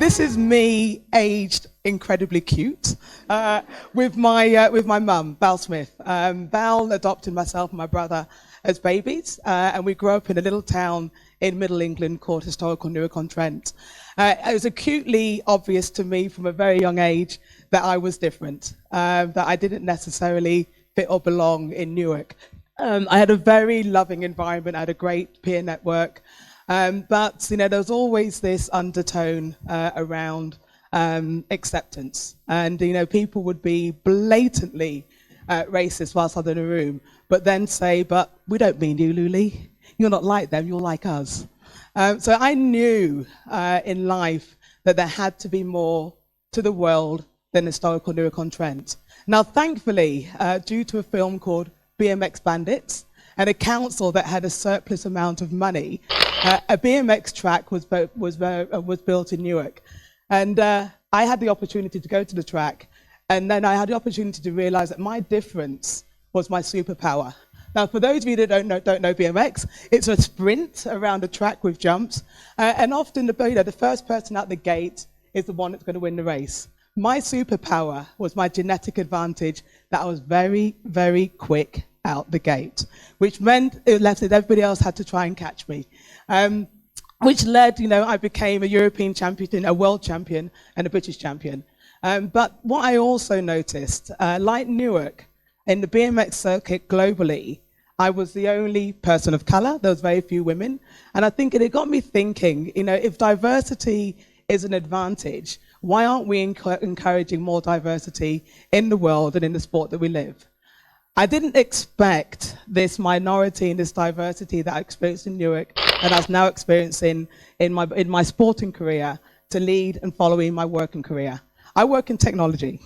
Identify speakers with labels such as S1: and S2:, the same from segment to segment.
S1: This is me aged incredibly cute with my mum, Val Smith. Val adopted myself and my brother as babies, and we grew up in a little town in Middle England called historical Newark-on-Trent. It was acutely obvious to me from a very young age that I was different, that I didn't necessarily fit or belong in Newark. I had a very loving environment, I had a great peer network, but there was always this undertone around acceptance. And people would be blatantly racist whilst I'm in a room, but then say, but we don't mean you, Luli. You're not like them, you're like us. So I knew in life that there had to be more to the world than historical Newark-on-Trent. Now, thankfully, due to a film called BMX Bandits and a council that had a surplus amount of money, a BMX track was built in Newark. And I had the opportunity to go to the track, and then I had the opportunity to realize that my difference was my superpower. Now, for those of you that don't know BMX, it's a sprint around a track with jumps, and often the first person out the gate is the one that's going to win the race. My superpower was my genetic advantage that I was very, very quick out the gate, which meant everybody else had to try and catch me. Which led, I became a European champion, a world champion, and a British champion. But what I also noticed, like Newark, in the BMX circuit globally, I was the only person of color. There was very few women. And I think it got me thinking, if diversity is an advantage, why aren't we encouraging more diversity in the world and in the sport that we live? I didn't expect this minority and this diversity that I experienced in Newark and I was now experiencing in my sporting career to lead and follow in my working career. I work in technology.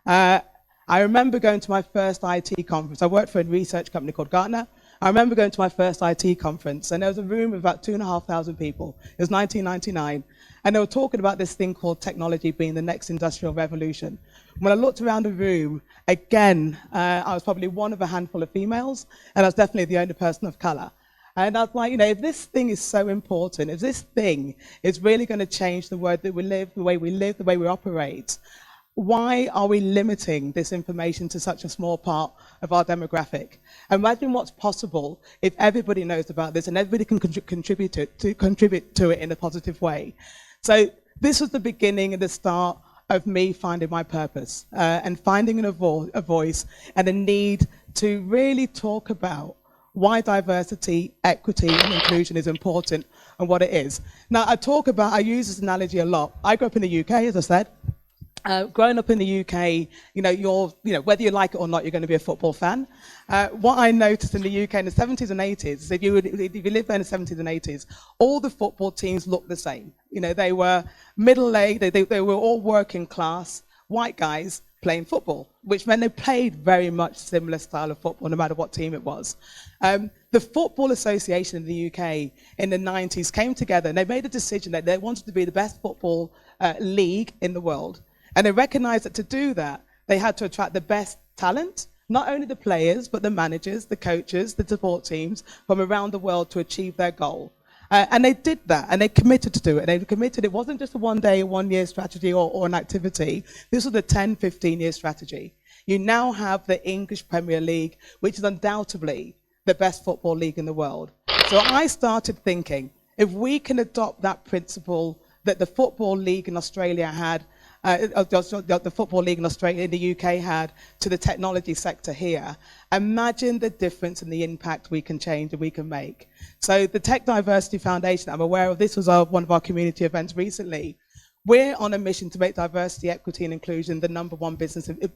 S1: I remember going to my first IT conference. I worked for a research company called Gartner. I remember going to my first IT conference, and there was a room of about 2,500 people. It was 1999, and they were talking about this thing called technology being the next industrial revolution. When I looked around the room, again, I was probably one of a handful of females, and I was definitely the only person of color. And I was like, if this thing is so important, if this thing is really going to change the world that we live, the way we operate, why are we limiting this information to such a small part of our demographic? Imagine what's possible if everybody knows about this and everybody can contribute to it in a positive way. So this was the beginning and the start of me finding my purpose and finding a voice and a need to really talk about why diversity, equity, and inclusion is important and what it is. Now, I use this analogy a lot. I grew up in the UK, as I said. Growing up in the UK, whether you like it or not, you're going to be a football fan. What I noticed in the UK in the 70s and 80s, if you lived there in the 70s and 80s, all the football teams looked the same. They were middle-aged, they were all working class, white guys playing football, which meant they played very much similar style of football, no matter what team it was. The Football Association in the UK in the 90s came together and they made a decision that they wanted to be the best football league in the world. And they recognized that to do that, they had to attract the best talent, not only the players, but the managers, the coaches, the support teams from around the world to achieve their goal. And they did that, and they committed to do it. They committed, it wasn't just a one-day, one-year strategy or an activity. This was a 10, 15-year strategy. You now have the English Premier League, which is undoubtedly the best football league in the world. So I started thinking, if we can adopt that principle that the Football League in Australia had, the Football League in Australia, in the UK had, to the technology sector here, imagine the difference and the impact we can change and we can make. So the Tech Diversity Foundation, I'm aware of, this was one of our community events recently. We're on a mission to make diversity, equity, and inclusion the #1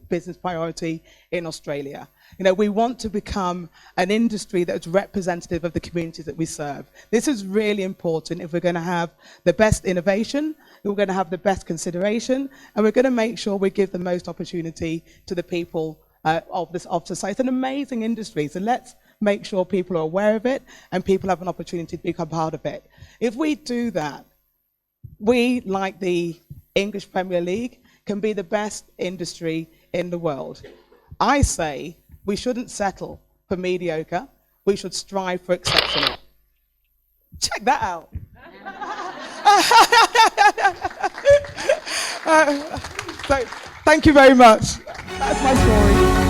S1: business priority in Australia. We want to become an industry that's representative of the communities that we serve. This is really important if we're going to have the best innovation, we're going to have the best consideration, and we're going to make sure we give the most opportunity to the people of society. It's an amazing industry, so let's make sure people are aware of it and people have an opportunity to become part of it. If we do that, we, like the English Premier League, can be the best industry in the world. I say we shouldn't settle for mediocre, we should strive for exceptional. Check that out. So thank you very much. That's my story.